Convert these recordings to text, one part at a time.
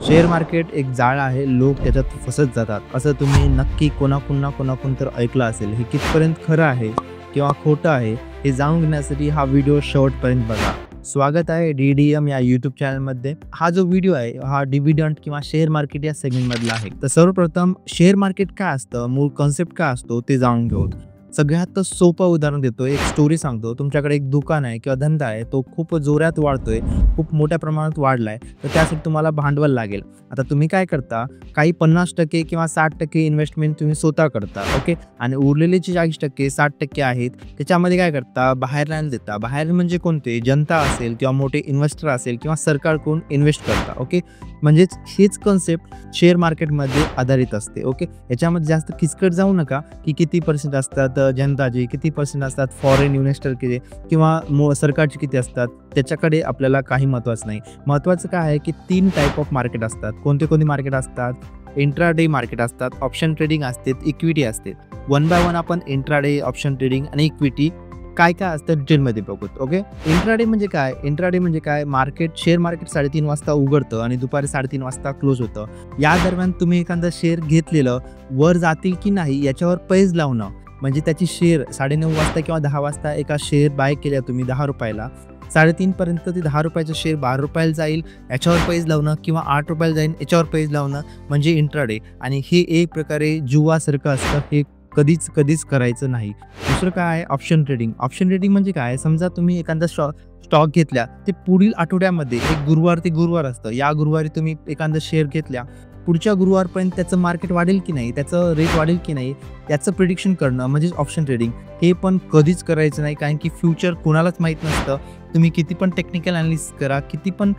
Share market एक जाळ आहे, लोक त्याच्यात फसत जातात. असं तुम्ही नक्की कोणाकडून तर ऐकलं असेल. हे कितपर्यंत खरं आहे किंवा खोटं आहे हे जाणून घेण्यासाठी हा व्हिडिओ शेवटपर्यंत बघा. स्वागत आहे DDM या यूट्यूब चॅनलमध्ये. हा जो व्हिडिओ आहे हा डिव्हिडंड किंवा शेअर मार्केट या सेगमेंटमधला आहे. तर सर्वप्रथम शेअर मार्केट काय असतं, मूळ कॉन्सेप्ट काय असतो ते जाणून घेऊ. सगळ्यात सोपं उदाहरण देतो, एक स्टोरी सांगतो. तुमच्याकडे एक दुकान आहे किंवा धंदा आहे, तो खूप जोरात वाढतोय, खूप मोठ्या प्रमाणात वाढलाय, तर त्यासाठी तुम्हाला भांडवल लागेल. आता तुम्ही काय करता, काही 50% किंवा 60% इन्व्हेस्टमेंट तुम्ही स्वतः करता, ओके. आणि उरलेले जे 40% 60% आहेत त्याच्यामध्ये काय करता, बाहेरला देता. बाहेर म्हणजे कोणते, जनता असेल किंवा मोठे इन्व्हेस्टर असेल किंवा सरकारकडून इन्व्हेस्ट करता, ओके. म्हणजेच हेच कॉन्सेप्ट शेअर मार्केटमध्ये आधारित असते, ओके. याच्यामध्ये जास्त किचकट जाऊ नका की किती पर्सेंट असतात जनताचे, किती पर्सेंट असतात फॉरेन इन्व्हेस्टर किती किंवा सरकारचे किती असतात, त्याच्याकडे आपल्याला काही महत्त्वाचं नाही. महत्त्वाचं काय आहे की 3 टाईप ऑफ मार्केट असतात. कोणते मार्केट असतात, इंट्राडे मार्केट असतात, ऑप्शन ट्रेडिंग असते, इक्विटी असते. 1 बाय 1 आपण इंट्राडे, ऑप्शन ट्रेडिंग आणि इक्विटी काय असतं डिटेलमध्ये बघू, ओके. इंट्राडे म्हणजे काय, मार्केट शेअर मार्केट 3:30 वाजता उघडतं आणि दुपारी 3:30 वाजता क्लोज होतं. या दरम्यान तुम्ही एखादा शेअर घेतलेलं वर जातील की नाही याच्यावर पैज लावणं, म्हणजे त्याची शेअर 9:30 वाजता किंवा 10 वाजता एका शेअर बाय केल्या तुम्ही 10 रुपयाला, 3:30 पर्यंत ते 10 रुपयाचं शेअर 12 रुपयाला जाईल याच्यावर पैज लावणं, किंवा 8 रुपयाला जाईल याच्यावर पैज लावणं, म्हणजे इंट्राडे. आणि हे एक प्रकारे जुवासारखं असतं, हे कधीच करायचं नाही. दुसरं काय आहे, ऑप्शन ट्रेडिंग. ऑप्शन ट्रेडिंग म्हणजे काय, समजा तुम्ही एखादा स्टॉक घेतल्या, ते पुढील आठवड्यामध्ये एक गुरुवार ते गुरुवार असतं, या गुरुवारी तुम्ही एखादा शेअर घेतल्या, पुढच्या गुरुवारपर्यंत त्याचं मार्केट वाढेल की नाही, त्याचं रेट वाढेल की नाही याचं प्रिडिक्शन करणं म्हणजे ऑप्शन ट्रेडिंग. हे पण कधीच करायचं नाही, कारण की फ्युचर कोणालाच माहीत नसतं. तुम्ही किती पण टेक्निकल ॲनालिसिस करा, किती पण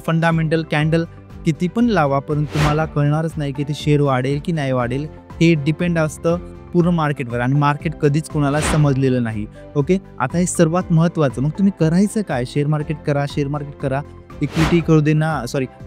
फंडामेंटल कॅन्डल किती पण लावा, परंतु तुम्हाला कळणारच नाही की ते शेअर वाढेल की नाही वाढेल. हे डिपेंड असतं पूर्ण मार्केटवर, आणि मार्केट कधीच कोणाला समजलेलं नाही, ओके. आता हे सर्वात महत्त्वाचं, मग तुम्ही करायचं काय, शेअर मार्केट करा, इक्विटी करू दे ना,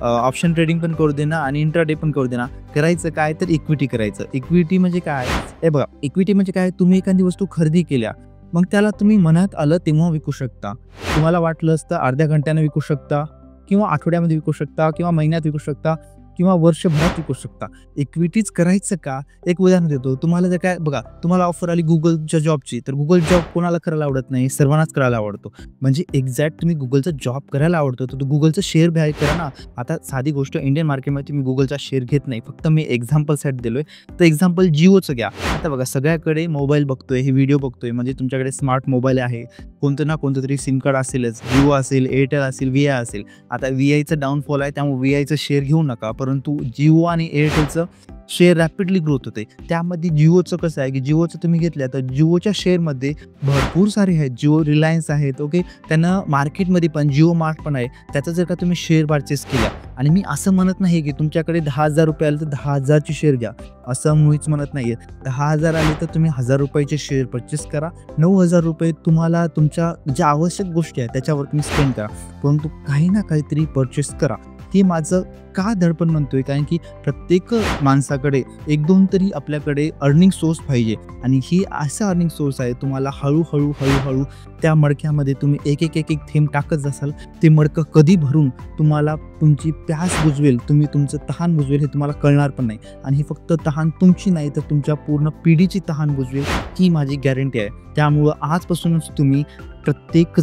ऑप्शन ट्रेडिंग पण करू दे ना, आणि इंट्राडे पण करू दे ना. करायचं काय, तर इक्विटी करायचं. इक्विटी म्हणजे काय, हे बघा, इक्विटी म्हणजे काय, तुम्ही एखादी वस्तू खरेदी केल्या, मग त्याला तुम्ही मनात आलं तेव्हा विकू शकता. तुम्हाला वाटलं असतं अर्ध्या घंट्यानं विकू शकता, किंवा आठवड्यामध्ये विकू शकता, किंवा महिन्यात विकू शकता, किंवा वर्षभरात विकू शकता. इक्विटीच करायचं का, एक उदाहरण देतो तुम्हाला. जर काय बघा, तुम्हाला ऑफर आली गुगलच्या जॉबची, तर गुगल जॉब कोणाला करायला आवडत नाही, सर्वांनाच करायला आवडतो. म्हणजे एक्झॅक्ट तुम्ही गुगलचा जॉब करायला आवडतो, तर गुगलचं शेअर बाय करा ना. आता साधी गोष्ट, इंडियन मार्केटमध्ये तुम्ही गुगलचा शेअर घेत नाही, फक्त मी एक्झाम्पल सेट दिलोय. तर एक्झाम्पल जिओचं घ्या. आता बघा, सगळ्याकडे मोबाईल बघतोय, हे व्हिडिओ बघतोय, म्हणजे तुमच्याकडे स्मार्ट मोबाईल आहे, कोणतं तरी सिम कार्ड असेलच, जिओ असेल, एअरटेल असेल, VI असेल. आता VIचं डाऊनफॉल आहे, त्यामुळे VIचं शेअर घेऊ नका, परंतु जिओ आणि एअरटेलचं शेअर रॅपिडली ग्रोथ होते. त्यामध्ये जिओचं कसं आहे की जिओचं तुम्ही घेतल्या, तर जिओच्या शेअरमध्ये भरपूर सारे आहेत. जिओ रिलायन्स आहेत, ओके. त्यांना मार्केटमध्ये पण जिओ मार्ट पण आहे. त्याचा जर का तुम्ही शेअर परचेस केल्या, आणि मी असं म्हणत नाही की तुमच्याकडे 10,000 रुपये आले तर 10,000ची शेअर घ्या, असं मुळीच म्हणत नाही आहे. 10,000 आले तर तुम्ही 1,000 रुपयाचे शेअर परचेस करा. 9,000 रुपये तुम्हाला तुमच्या ज्या आवश्यक गोष्टी आहेत त्याच्यावर तुम्ही स्पेंड करा, परंतु काही ना काहीतरी परचेस करा. हे माझं का दडपण म्हणतोय, कारण की प्रत्येक माणसाकडे 1-2 तरी आपल्याकडे अर्निंग सोर्स पाहिजे, आणि ही असा अर्निंग सोर्स आहे. तुम्हाला हळूहळू त्या मडक्यामध्ये तुम्ही एक थेंब टाकत जासाल, ते मडकं कधी भरून तुम्हाला तुमची प्यास बुजवेल, तुम्ही तुमचं तहान बुजवेल, हे तुम्हाला कळणार पण नाही. आणि ही फक्त तहान तुमची नाही, तर तुमच्या पूर्ण पिढीची तहान बुजवेल, ही माझी गॅरंटी आहे. त्यामुळं आजपासूनच तुम्ही प्रत्येक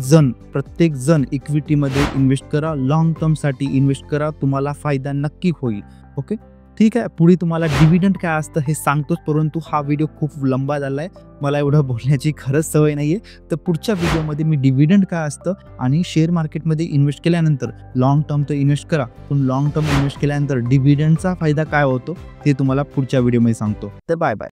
जण इक्विटीमध्ये इन्व्हेस्ट करा, लॉंग टर्मसाठी इन्व्हेस्ट करा, तुम्हाला फायदा नक्की होईल, ओके. ठीक आहे, पुढे तुम्हाला डिव्हिडंड काय असतं हे सांगतोच, परंतु हा व्हिडिओ खूप लंबा झाला आहे, मला एवढं बोलण्याची खरंच सवय नाही आहे. तर पुढच्या व्हिडिओमध्ये मी डिव्हिडंड काय असतं आणि शेअर मार्केटमध्ये इन्व्हेस्ट केल्यानंतर लॉंग टर्म तर इन्व्हेस्ट करा, पण लॉंग टर्म इन्व्हेस्ट केल्यानंतर डिव्हिडंडचा फायदा काय होतो ते तुम्हाला पुढच्या व्हिडिओमध्ये सांगतो. तर बाय.